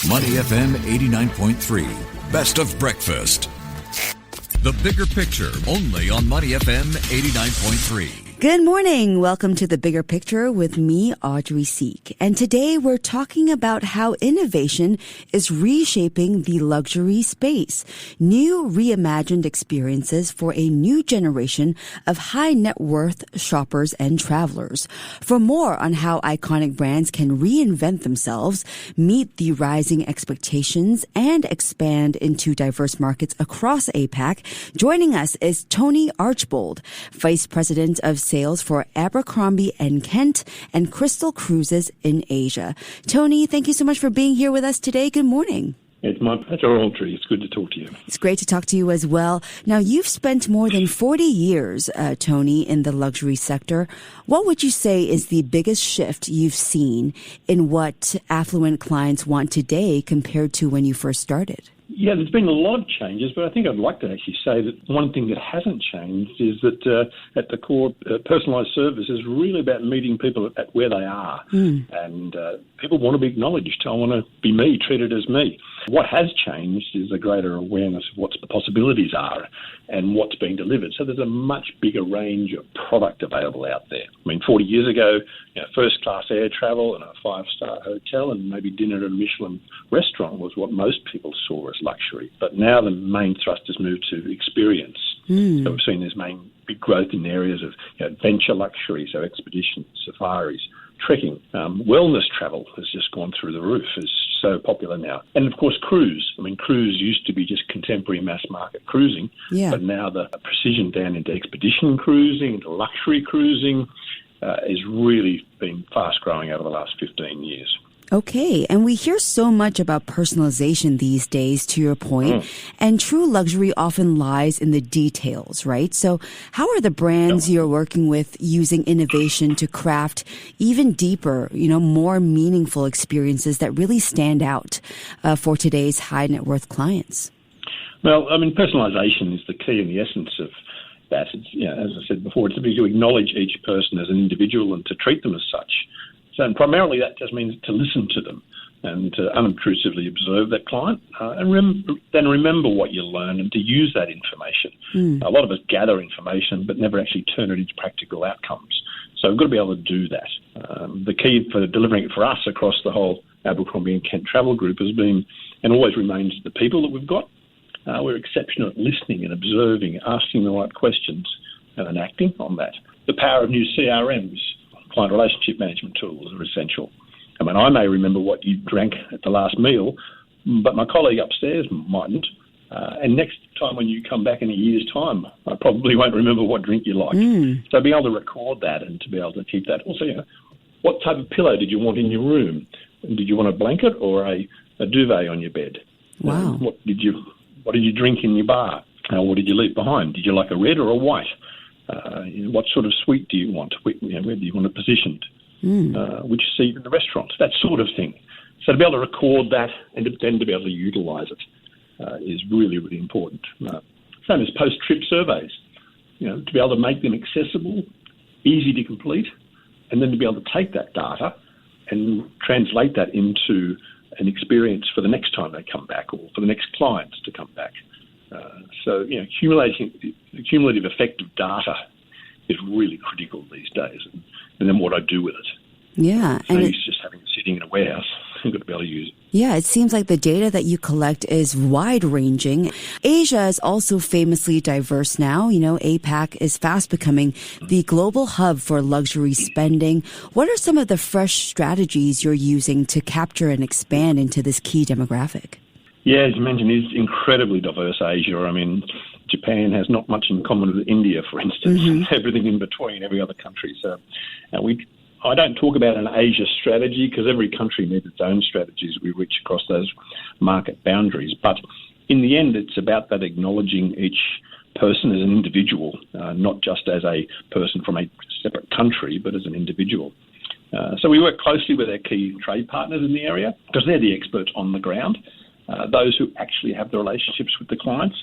Money FM 89.3. Best of breakfast. The bigger picture, only on Money FM 89.3. Good morning. Welcome to The Bigger Picture with me, Audrey Siek. And today we're talking about how innovation is reshaping the luxury space. New reimagined experiences for a new generation of high net worth shoppers and travelers. For more on how iconic brands can reinvent themselves, meet the rising expectations, and expand into diverse markets across APAC, joining us is Tony Archbold, Vice President of Sales for Abercrombie and Kent and Crystal Cruises in Asia. Tony, thank you so much for being here with us today. Good morning. It's my pleasure, Audrey. It's good to talk to you. It's great to talk to you as well. Now, you've spent more than 40 years, Tony, in the luxury sector. What would you say is the biggest shift you've seen in what affluent clients want today compared to when you first started? Yeah, there's been a lot of changes, but I think I'd like to actually say that one thing that hasn't changed is that at the core, personalised service is really about meeting people at where they are. And people want to be acknowledged. I want to be me, treated as me. What has changed is a greater awareness of what the possibilities are and what's being delivered. So there's a much bigger range of product available out there. I mean, 40 years ago, first-class air travel and a five-star hotel and maybe dinner at a Michelin restaurant was what most people saw as luxury. But now the main thrust has moved to experience. So we've seen this main big growth in areas of adventure luxury, so expeditions, safaris, trekking. Wellness travel has just gone through the roof. It's so popular now. And, of course, cruise. I mean, cruise used to be just contemporary mass-market cruising, but now the precision down into expedition cruising, into luxury cruising, is really been fast-growing over the last 15 years. Okay, and we hear so much about personalization these days, to your point, and true luxury often lies in the details, right? So how are the brands you're working with using innovation to craft even deeper, more meaningful experiences that really stand out for today's high net worth clients? Well, I mean, personalisation is the key and the essence of that. It's, as I said before, it's to acknowledge each person as an individual and to treat them as such. So, and primarily that just means to listen to them and to unobtrusively observe that client and then remember what you learn and to use that information. A lot of us gather information but never actually turn it into practical outcomes. So we've got to be able to do that. The key for delivering it for us across the whole Abercrombie and Kent Travel Group has been and always remains the people that we've got. We're exceptional at listening and observing, asking the right questions and then acting on that. The power of new CRMs, client relationship management tools, are essential. I mean, I may remember what you drank at the last meal, but my colleague upstairs mightn't. And next time when you come back in a year's time, I probably won't remember what drink you like. So being able to record that and to be able to keep that. Also, what type of pillow did you want in your room? Did you want a blanket or a duvet on your bed? Wow. What did you drink in your bar? What did you leave behind? Did you like a red or a white? What sort of suite do you want? Where do you want it positioned? Which seat in the restaurant? That sort of thing. So to be able to record that and then to be able to utilise it is really, really important. Same as post-trip surveys. To be able to make them accessible, easy to complete, and then to be able to take that data and translate that into an experience for the next time they come back or for the next clients to come back. So, the cumulative effect of data is really critical these days, and then what I do with it. Yeah. So it's just having it sitting in a warehouse. You've got to be able to use it. Yeah, it seems like the data that you collect is wide-ranging. Asia is also famously diverse now. APAC is fast becoming the global hub for luxury spending. What are some of the fresh strategies you're using to capture and expand into this key demographic? Yeah, as you mentioned, it's incredibly diverse, Asia. I mean, Japan has not much in common with India, for instance, everything in between, every other country. So I don't talk about an Asia strategy because every country needs its own strategies. We reach across those market boundaries. But in the end, it's about that acknowledging each person as an individual, not just as a person from a separate country, but as an individual. So we work closely with our key trade partners in the area because they're the experts on the ground. Those who actually have the relationships with the clients,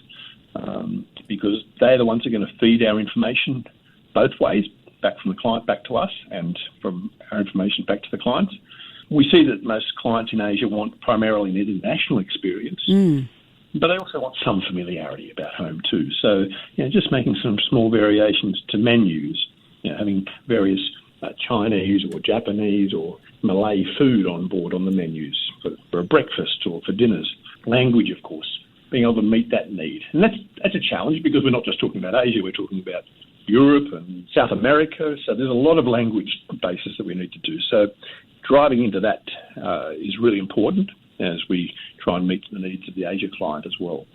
because they're the ones who are going to feed our information both ways, back from the client back to us and from our information back to the clients. We see that most clients in Asia want primarily an international experience, but they also want some familiarity about home too. So, just making some small variations to menus, having various Chinese or Japanese or Malay food on board on the menus for a breakfast or for dinners. Language, of course, being able to meet that need. And that's a challenge because we're not just talking about Asia, we're talking about Europe and South America. So there's a lot of language basis that we need to do. So driving into that is really important as we try and meet the needs of the Asia client as well.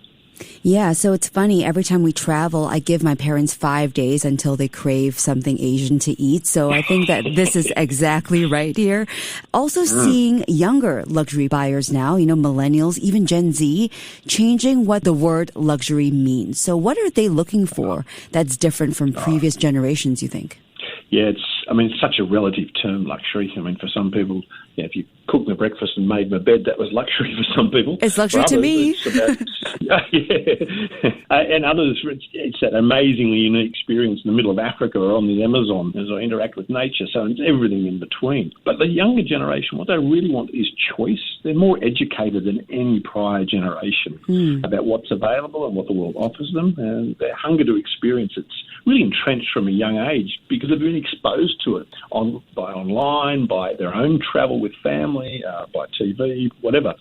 Yeah, so it's funny. Every time we travel, I give my parents 5 days until they crave something Asian to eat. So I think that this is exactly right here. Also seeing younger luxury buyers now, millennials, even Gen Z, changing what the word luxury means. So what are they looking for that's different from previous generations, you think? Yeah, it's such a relative term, luxury. For some people, if you cooked me breakfast and made my bed, that was luxury for some people. It's luxury to me. And others, it's that amazingly unique experience in the middle of Africa or on the Amazon as I interact with nature. So it's everything in between. But the younger generation, what they really want is choice. They're more educated than any prior generation about what's available and what the world offers them. And their hunger to experience it's really entrenched from a young age because they've been exposed to it by online, by their own travel with family, by TV, whatever.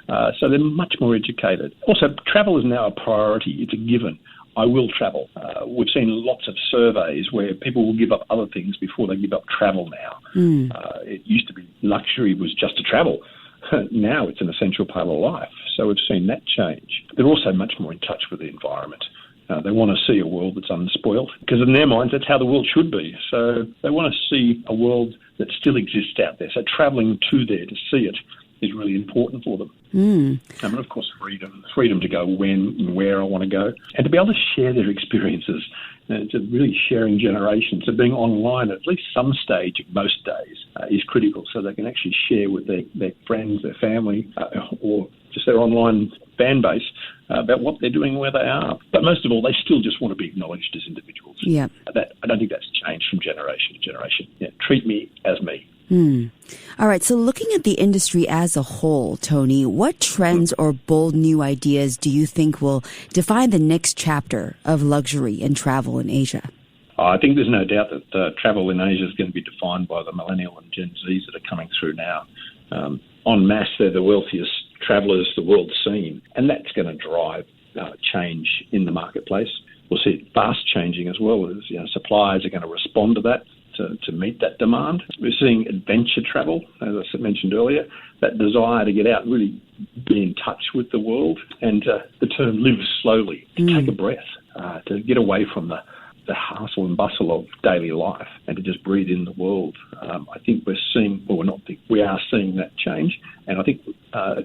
So they're much more educated. Also, travel is now a priority. It's a given. I will travel. We've seen lots of surveys where people will give up other things before they give up travel now. It used to be luxury was just to travel. Now it's an essential part of life. So we've seen that change. They're also much more in touch with the environment. They want to see a world that's unspoilt because in their minds that's how the world should be. So they want to see a world that still exists out there. So travelling to there to see it is really important for them. And of course, freedom to go when and where I want to go, and to be able to share their experiences. It's a really sharing generation. So being online at least some stage of most days is critical, so they can actually share with their friends, their family, or just their online fan base about what they're doing and where they are. But most of all, they still just want to be acknowledged as individuals. Yeah. I don't think that's changed from generation to generation. Treat me as me. All right, so looking at the industry as a whole, Tony, what trends or bold new ideas do you think will define the next chapter of luxury and travel in Asia? I think there's no doubt that travel in Asia is going to be defined by the millennial and Gen Zs that are coming through now. En masse, they're the wealthiest travellers the world's seen, and that's going to drive change in the marketplace. We'll see it fast changing as well as suppliers are going to respond to that. To meet that demand. We're seeing adventure travel, as I mentioned earlier, that desire to get out and really be in touch with the world, and the term live slowly, to take a breath, to get away from the hustle and bustle of daily life and to just breathe in the world. I think we are seeing that change, and I think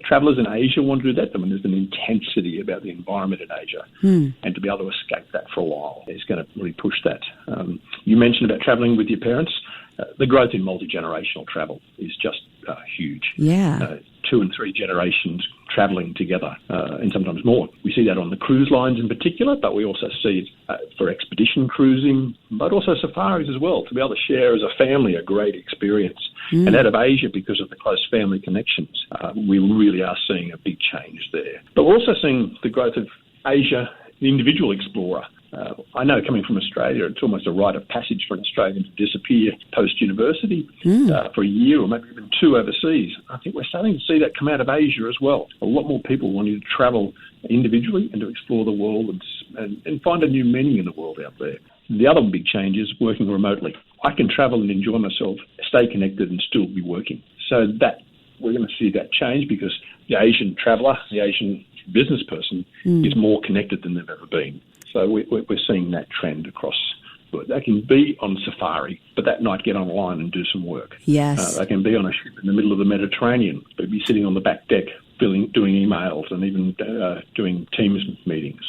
travellers in Asia want to do that. There's an intensity about the environment in Asia, and to be able to escape that for a while is going to really push that. You mentioned about travelling with your parents. The growth in multi-generational travel is just huge. Yeah. 2 and 3 generations travelling together, and sometimes more. We see that on the cruise lines in particular, but we also see it for expedition cruising, but also safaris as well, to be able to share as a family a great experience. And out of Asia, because of the close family connections, we really are seeing a big change there. But we're also seeing the growth of Asia, the individual explorer. I know coming from Australia, it's almost a rite of passage for an Australian to disappear post-university for a year or maybe even 2 overseas. I think we're starting to see that come out of Asia as well. A lot more people wanting to travel individually and to explore the world and find a new meaning in the world out there. The other big change is working remotely. I can travel and enjoy myself, stay connected and still be working. So that we're going to see that change because the Asian traveller, the Asian business person is more connected than they've ever been. So we're seeing that trend across. They can be on safari, but that night get online and do some work. Yes. They can be on a ship in the middle of the Mediterranean, but be sitting on the back deck doing emails and even doing Teams meetings.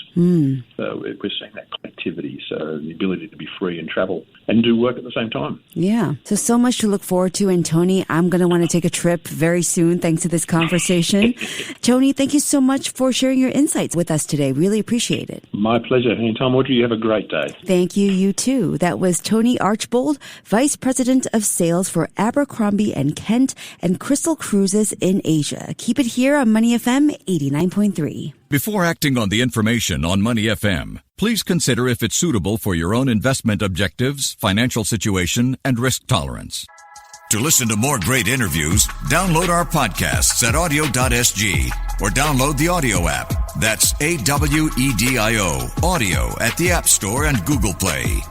So we're seeing that connectivity, so the ability to be free and travel and do work at the same time. Yeah. So much to look forward to. And Tony, I'm going to want to take a trip very soon thanks to this conversation. Tony, thank you so much for sharing your insights with us today. Really appreciate it. My pleasure. Anytime, Audrey. You have a great day. Thank you. You too. That was Tony Archbold, Vice President of Sales for Abercrombie and Kent and Crystal Cruises in Asia. Keep it here on Money FM 89.3. Before acting on the information on Money FM, please consider if it's suitable for your own investment objectives, financial situation, and risk tolerance. To listen to more great interviews, download our podcasts at audio.sg or download the audio app. That's AWEDIO, audio at the App Store and Google Play.